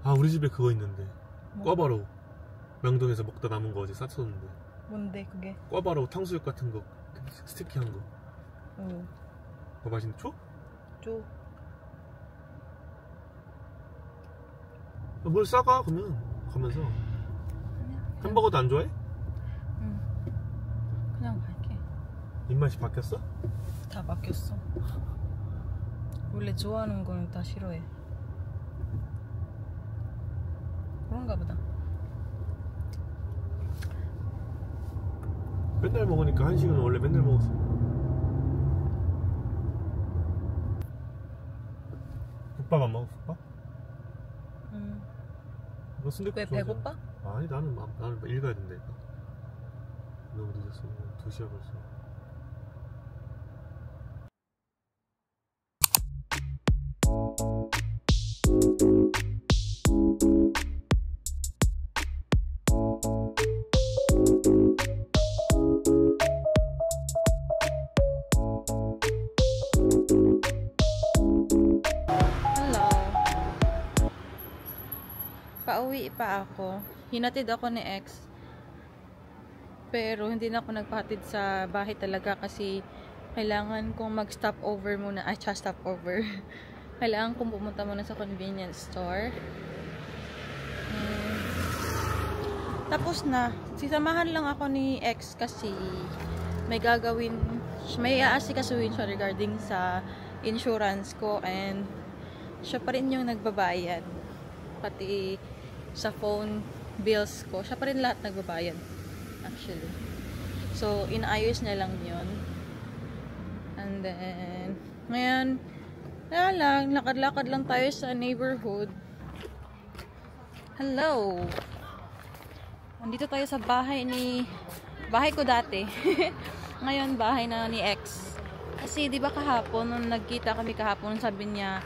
아, 우리 집에 그거 있는데. 뭐? 꿔바로우. 명동에서 먹다 남은 거 어제 쌌었는데. 뭔데 그게? 꿔바로우 탕수육 같은 거 스티키한 거. 응. 뭐 맛있는 줘? 줘. 뭘 싸가 그러면 가면서. 아니야. 햄버거도 안 좋아해? 응. 그냥 갈게. 입맛이 바뀌었어? 다 바뀌었어. 원래 좋아하는 거는 다 싫어해. 그런가 보다. 맨날 먹으니까 한식은 원래 맨날 먹었어. 국밥 안 먹었어? 국밥? 응. 너 순댓국 왜 좋아하잖아. 배고파? 아니 나는 일 가야 된다니까. 너무 늦었어. 2시야 벌써. Pauwi pa ako. Hinatid ako ni ex. Pero hindi na ako nagpahatid sa bahay talaga kasi kailangan kong mag-stop over muna. Stop over. Kailangan kong pumunta muna sa convenience store. Tapos na. Sisamahan lang ako ni ex kasi may aasikasuhin siya regarding sa insurance ko and siya pa rin yung nagbabayad. Pati sa phone bills ko. Siya pa rin lahat nagbabayad. Actually. So, inaayos niya lang yun. And then, ngayon, wala lang. Lakad-lakad lang tayo sa neighborhood. Hello! Nandito tayo sa bahay ko dati. Ngayon, bahay na ni ex. Kasi, di ba kahapon, nung nagkita kami kahapon, sabi niya,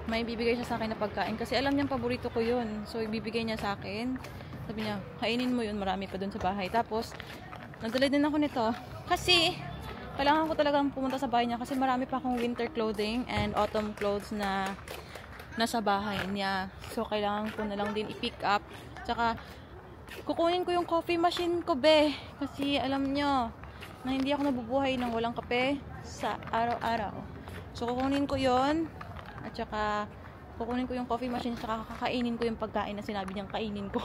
may bibigay siya sa akin na pagkain. Kasi alam niyang paborito ko yun. So, ibibigay niya sa akin. Sabi niya, kainin mo yun. Marami pa dun sa bahay. Tapos, nagdala din ako nito. Kasi, kailangan ko talagang pumunta sa bahay niya. Kasi marami pa akong winter clothing and autumn clothes na nasa bahay niya. So, kailangan ko na lang din i-pick up. Tsaka, kukunin ko yung coffee machine ko, be. Kasi, alam nyo, na hindi ako nabubuhay ng walang kape sa araw-araw. So, kukunin ko yon. At saka, kukunin ko yung coffee machine, saka kakainin ko yung pagkain na sinabi niyang kainin ko.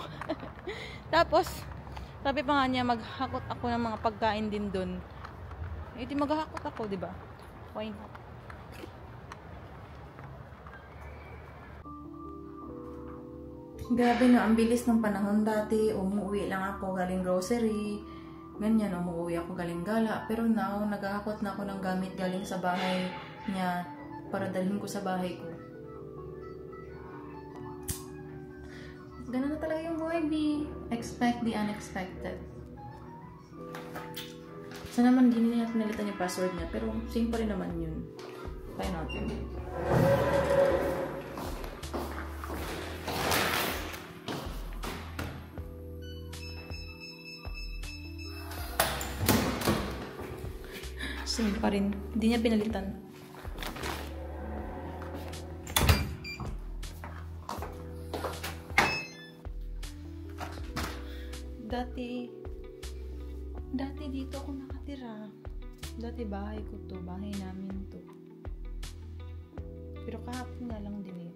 Tapos, sabi pa nga niya, maghakot ako ng mga pagkain din dun. Eh, di maghakot ako, di ba? Why not? Grabe no, ang bilis ng panahon dati. Umuwi lang ako galing grocery. Ganyan, umuwi ako galing gala. Pero now, naghahakot na ako ng gamit galing sa bahay niya para dalhin ko sa bahay ko. Ganun na talaga yung buhay, B. Expect the unexpected. Sana naman hindi niya pinalitan yung password niya, pero same pa rin naman yun. Try natin. Same pa rin. Hindi niya pinalitan. Dati dito ako nakatira. Dati bahay ko to, bahay namin to. Pero kahapon nga lang din eh.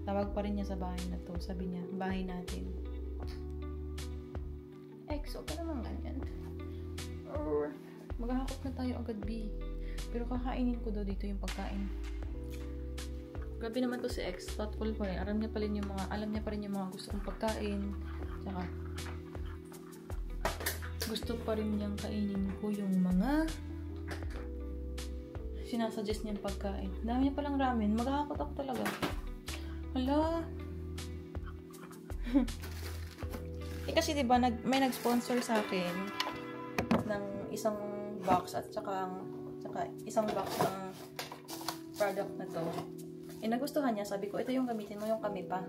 Tawag pa rin niya sa bahay na to. Sabi niya, bahay natin. Ex, huwag ka naman ganyan. Maghahakot na tayo agad, B. Pero kakainin ko daw dito yung pagkain. Grabe naman to si ex. Thoughtful pa rin. Alam niya pa rin yung mga gusto kong pagkain. Tsaka, gusto pa rin niyang kainin ko yung mga sinasuggest niyang pagkain. Dami niya palang ramen. Maghahakot ako talaga. Hala. Kasi diba, may nag-sponsor sa akin ng isang box at saka isang box ng product na to. Nagustuhan niya. Sabi ko, ito yung gamitin mo, yung kami pa.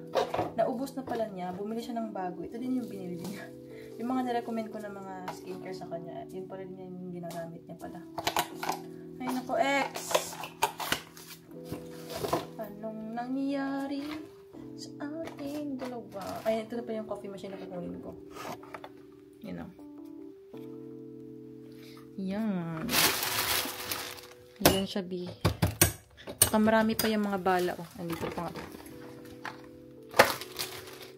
Naubos na pala niya. Bumili siya ng bago. Ito din yung binili niya. Yung mga nirecommend ko na mga skincare sa kanya, yun pa rin yung ginagamit niya pala. Ay, nako, ex! Anong nangyayari? sa ating dalawa. Ay, ito na pa yung coffee machine na kukunin ko. Yan o. Yan. Yan siya, B. Tsaka marami pa yung mga bala. Oh, andito pa nga.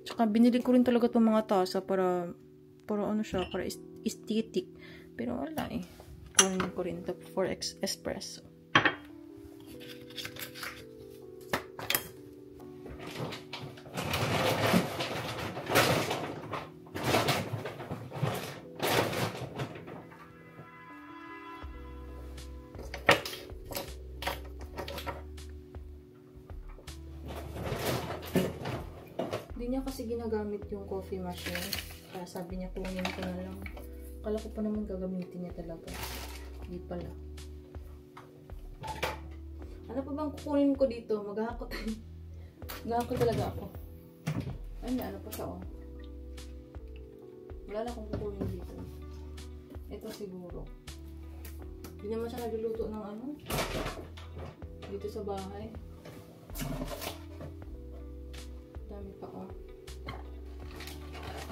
Tsaka binili ko rin talaga itong mga tasa para ano siya, para aesthetic. Pero wala eh. Kunin ko rin ito for espresso. Hindi niya kasi ginagamit yung coffee machine. Kaya sabi niya, kunin ko na lang. Akala ko pa naman gagamitin niya talaga. Hindi pala. Ano pa bang kukunin ko dito? Maghahakot. Maghahakot talaga ako. Ay, ano pa siya, oh. Wala na akong kukunin dito. Ito siguro. Hindi naman siya nagluluto ng ano. Dito sa bahay. Dami pa, oh.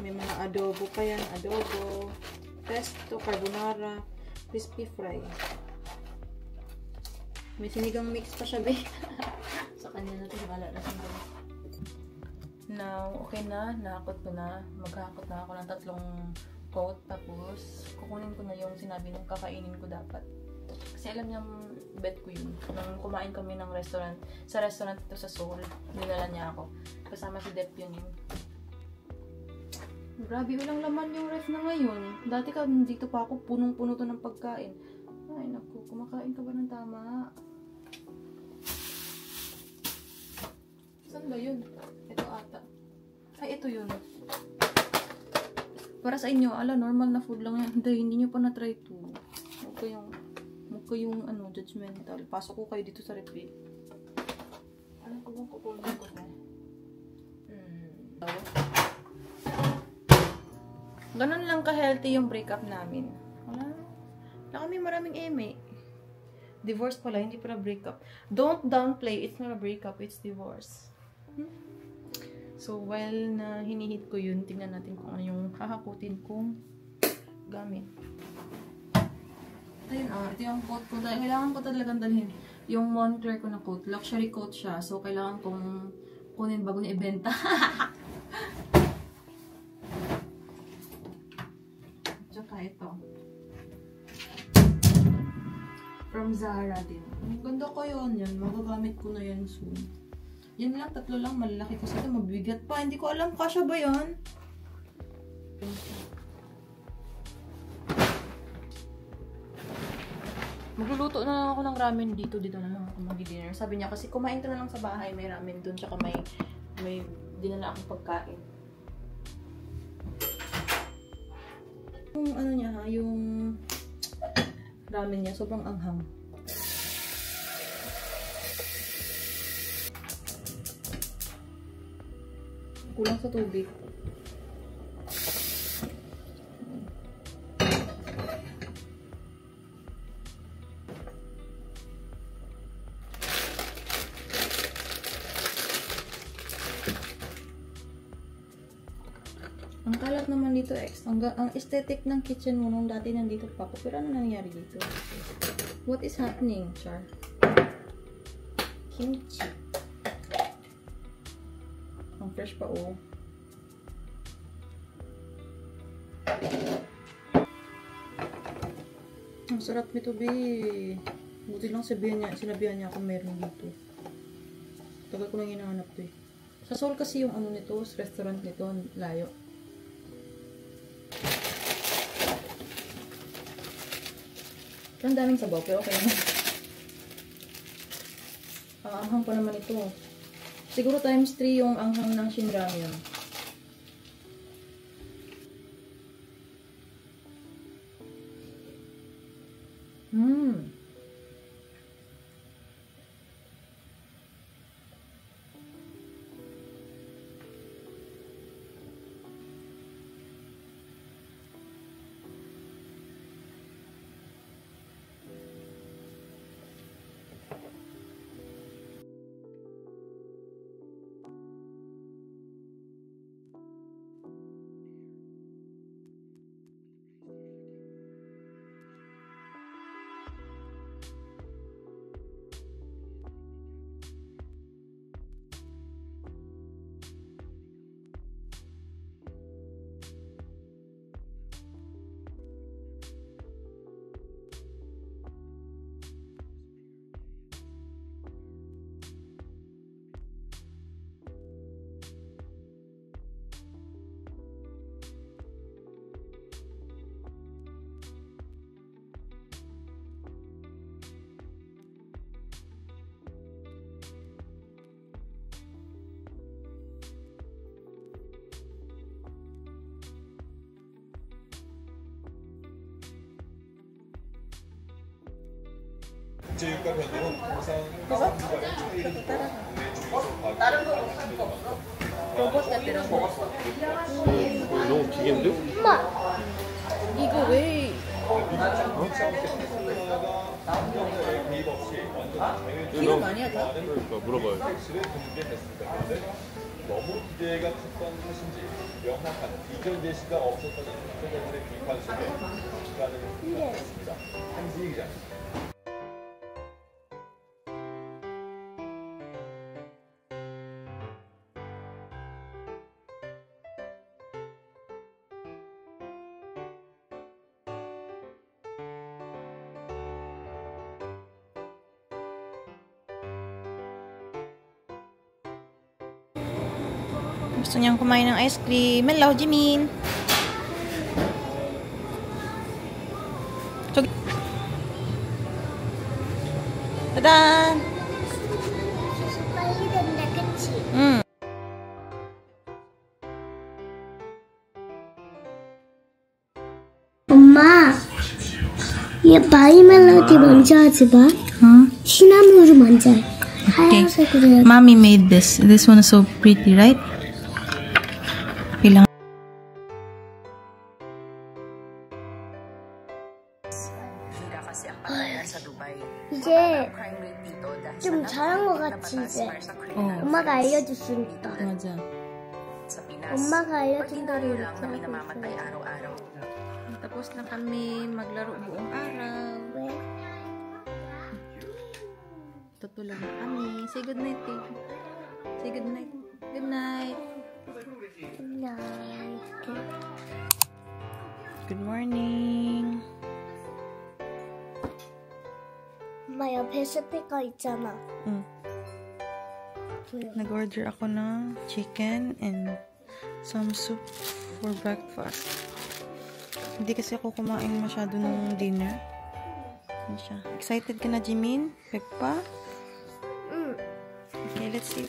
May mga adobo pa yan. Adobo, pesto, carbonara, crispy fry. May sinigang mix pa siya, be. Sa kanya na ito, wala na siya. Now, okay na. Nakakot ko na. Maghakot na ako ng 3 coat. Tapos, kukunin ko na yung sinabi nung kakainin ko dapat. Kasi alam niyang bet ko yun. Nung kumain kami ng restaurant, sa restaurant ito sa Seoul, dinala niya ako. Kasama si Dep yun yun. Grabe, walang laman yung ref na ngayon. Dati ka, dito pa ako, punong-puno to ng pagkain. Ay, naku, kumakain ka ba ng tama? Saan ba yun? Ito ata. Ay, ito yun. Para sa inyo, normal na food lang yan. Hindi nyo pa na-try to. Huwag kayong, judgmental. Pasok ko kayo dito sa ref. Ano ko bang kukunin ko na? Ganun lang ka-healthy yung breakup namin. Wala kami maraming eme. Divorce pala, hindi pala breakup. Don't downplay. It's not a breakup, it's divorce. So, while na hinihit ko yun, tingnan natin kung ano yung hahakutin kong gamit. Ayun, ito yung coat ko. Kailangan ko talagang dalhin. Yung Moncler ko na coat. Luxury coat siya. So, kailangan kong kunin bago na ibenta. Tsaka ito. From Zara din. Ang ganda ko yun. Yan. Magagamit ko na yan soon. Yan lang. 3 lang. Malalaki kasi ito. Mabigat pa. Hindi ko alam. Kasya ba yan? Magluluto na ako ng ramen dito. Dito na lang ako mag-dinner. Sabi niya kasi kumain ka na lang sa bahay. May ramen dun. Tsaka may dinala akong pagkain. Yung ano niya ha, yung ramen niya, sobrang anghang. Kulang sa tubig. Ang kalat naman dito, X. Ang aesthetic ng kitchen mo nung dati nandito pa ako. Pero ano nangyari dito? What is happening, Char? Kimchi. Ang fresh pa, oh. Ang sarap nito, be. Buti lang sinabihan niya ako meron dito. Tagal ko lang hinahanap to, eh. Sa Seoul kasi yung ano nito, restaurant nito, layo. Ang daming sabaw, pero okay naman. Ang anghang pa naman ito. Siguro times 3 yung anghang ng Shin Ramyun. 국제유가 변동은 통상 상품간의 차이를 다른 거 로봇 같더라고. 너무 비긴데? 엄마, 이거 왜? 기름 아니야 다? 그러니까 물어봐요. 너무 기대가 컸던 탓인지 명확한 이전 제시가 없었던 인터넷의 비판 속에 시간을 흘렸습니다. 한지희 기자. Gusto niyang kumain ng ice cream. Hello, Jimin! Tadan! 빨리 된다, 그치? 응. 엄마, 얘 마이 멜로디 먼저 하지 마. 시나무로 먼저 해. 하얀색으로 해야 돼. Mommy made this. This one is so pretty, right? Kailangan. 이제 좀 잘한 것 같지, 이제. 엄마가 알려줬으니까. 맞아. 엄마가 알려준 대로 이렇게 하고 있어요. Tapos na kami maglaro buong araw. 왜? Tutulog na kami. Say good night, baby. Say good night. Good night. 나 이렇게. Good morning. 엄마 옆에 스피커 있잖아. 응. Nag-order ako ng chicken and some soup for breakfast. Hindi kasi ako kumain masyado ng dinner. Yan siya. Excited ka na, Jimin? Peppa? 응. Okay, let's see.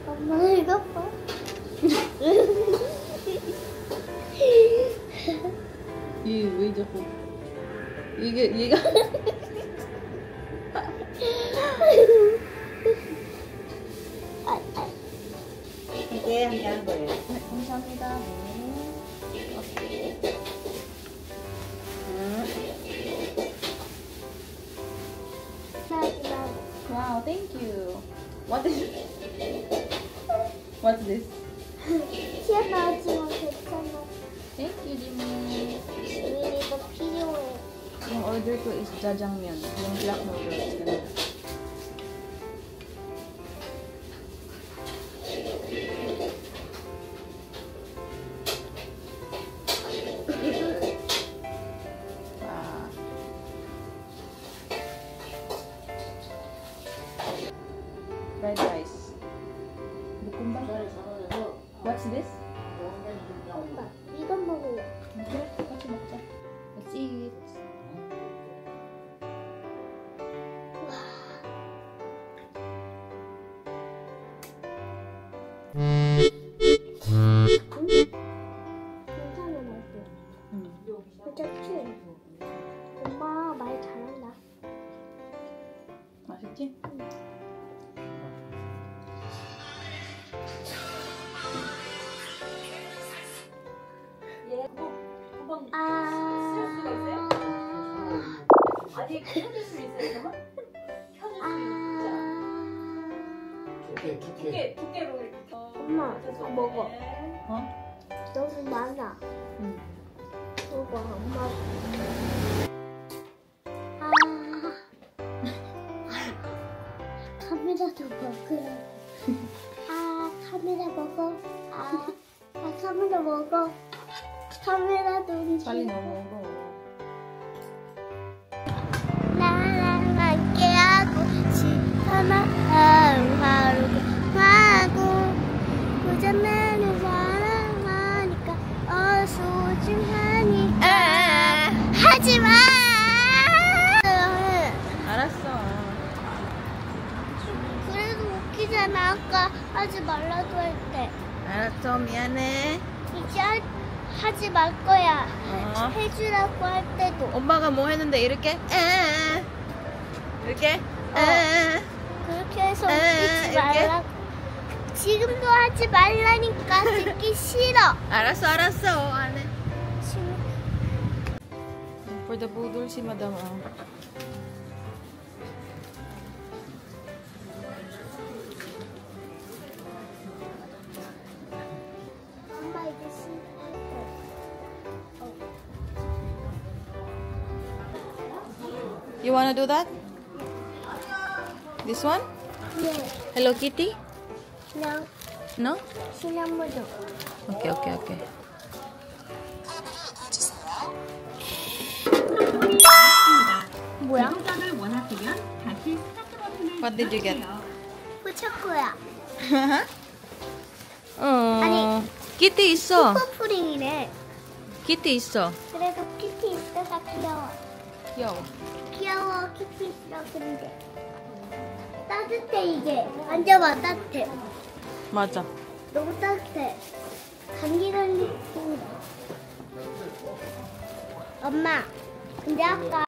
엄마 이거 봐. 왜 자꾸 얘가 이게 한다는 거예요. 감사합니다. Wow, thank you. What is What's this? 튀어나오지만 괜찮아. Thank you, Jimmy. 우리도 필요해. Yung order ko is jajangmyeon. Yung black noodles. Ganun. Wow. Fried rice. Bukumba. What's this? 엄마 이거 먹을래. 그래, 같이 먹자. Let's eat. 괜찮아 맛있어. 괜찮지? 엄마 말 잘한다. 맛있지? 아직 켜줄 수 있어요, 그러면? 켜줄 수 있죠. 두께로 이렇게. 엄마 이거 먹어. 어? 너무 많아. 응. 그거 엄마. 카메라도 먹으라고. 카메라 먹어. 카메라 먹어. 카메라도 움직여. 빨리 먹어. 나랑 함께하고 시원한 하루고 하고 그전에는 사랑하니까 소중하니까 하지마. 알았어. 그래도 웃기잖아. 아까 하지 말라고 할 때. 알았어. 미안해. 이제 하지 말 거야. 어. 해주라고 할 때도. 엄마가 뭐 했는데 이렇게? 이렇게? 그렇게 해서 이렇게? 웃기지 말라고. 지금도 하지 말라니까. 듣기 싫어. 알았어. 안 해. 지금 For the budol si Madam. 엄마 이제 신할 거. You wanna do that? This one? 네. Hello Kitty? 그냥 No? 시나모도. Okay. 뭐야? What did you get? 포차코야. 어. 키티 있어. 코프링이래. 키티 있어. 그래도 키티 있어서 귀여워. 귀여워. 귀여워. 키티 있어. 근데 따뜻해 이게. 만져봐. 따뜻해. 맞아. 너무 따뜻해. 감기 걸리고. 엄마. 근데 아까